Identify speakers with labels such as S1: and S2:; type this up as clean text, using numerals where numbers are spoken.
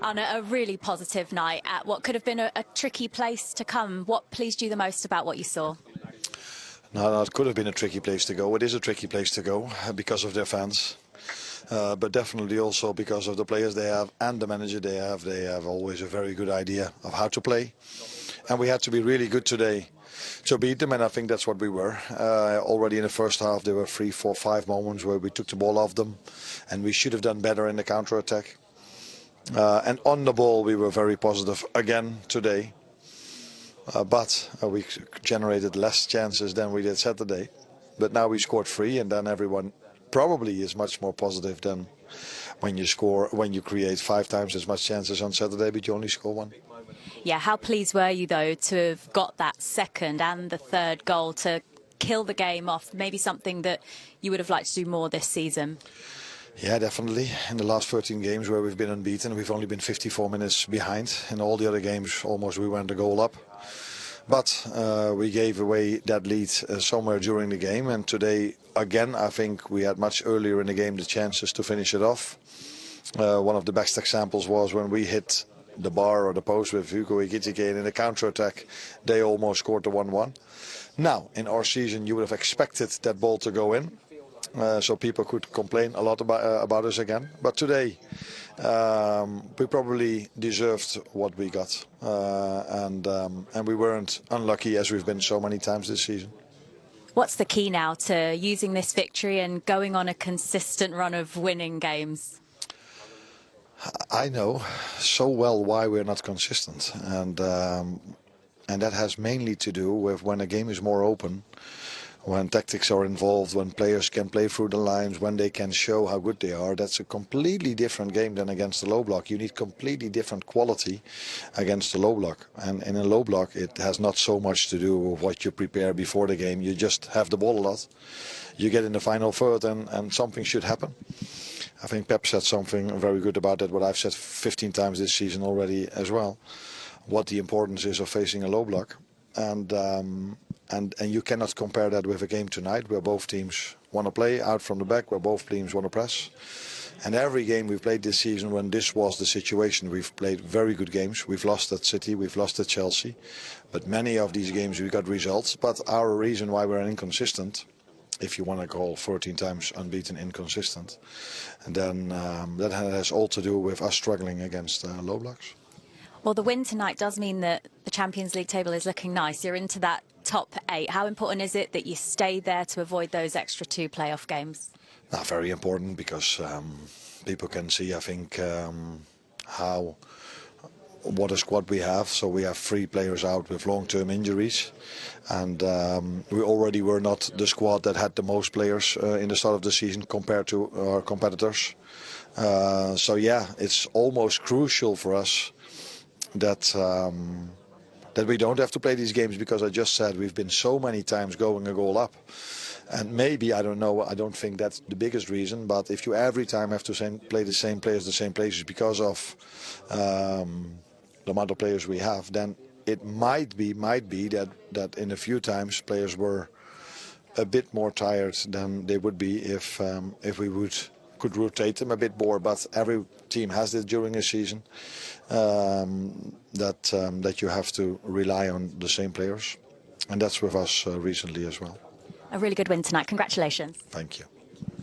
S1: On a really positive night at what could have been a tricky place to come. What pleased you the most about what you saw?
S2: No, it could have been a tricky place to go. It is a tricky place to go because of their fans. But definitely also because of the players they have and the manager they have. They have always a very good idea of how to play. And we had to be really good today to beat them, and I think that's what we were. Already in the first half there were 3, 4, 5 moments where we took the ball off them, and we should have done better in the counter-attack. And on the ball we were very positive again today. But we generated less chances than we did Saturday. But now we scored 3, and then everyone probably is much more positive than when you create 5 times as much chances on Saturday, but you only score 1.
S1: Yeah, how pleased were you, though, to have got that second and the third goal to kill the game off? Maybe something that you would have liked to do more this season?
S2: Yeah, definitely. In the last 13 games where we've been unbeaten, we've only been 54 minutes behind. In all the other games, almost we went a goal up. But we gave away that lead somewhere during the game. And today, again, I think we had much earlier in the game the chances to finish it off. One of the best examples was when we hit the bar or the post with Hugo Ekitike, and in a counter-attack, they almost scored the 1-1. Now, in our season, you would have expected that ball to go in. So people could complain a lot about us again. But today, we probably deserved what we got. And we weren't unlucky as we've been so many times this season.
S1: What's the key now to using this victory and going on a consistent run of winning games?
S2: I know so well why we're not consistent. And that has mainly to do with when a game is more open, when tactics are involved, when players can play through the lines, when they can show how good they are. That's a completely different game than against the low block. You need completely different quality against the low block. And in a low block, it has not so much to do with what you prepare before the game. You just have the ball a lot. You get in the final third and something should happen. I think Pep said something very good about that, what I've said 15 times this season already as well. What the importance is of facing a low block. And you cannot compare that with a game tonight where both teams want to play out from the back, where both teams want to press. And every game we've played this season, when this was the situation, we've played very good games. We've lost at City, we've lost at Chelsea. But many of these games we got results. But our reason why we're inconsistent, if you want to call 14 times unbeaten inconsistent, and then that has all to do with us struggling against low blocks.
S1: Well, the win tonight does mean that the Champions League table is looking nice. You're into that top 8. How important is it that you stay there to avoid those extra 2 playoff games?
S2: Very important, because people can see, I think, what a squad we have. So we have 3 players out with long-term injuries, and we already were not the squad that had the most players in the start of the season compared to our competitors. So yeah, it's almost crucial for us that we don't have to play these games, because I just said we've been so many times going a goal up. And maybe, I don't know, I don't think that's the biggest reason, but if you every time have to play the same players, the same places, because of the amount of players we have, then it might be that in a few times players were a bit more tired than they would be if we could rotate them a bit more. But every team has it during a season, that you have to rely on the same players, and that's with us recently as well.
S1: A really good win tonight. Congratulations.
S2: Thank you.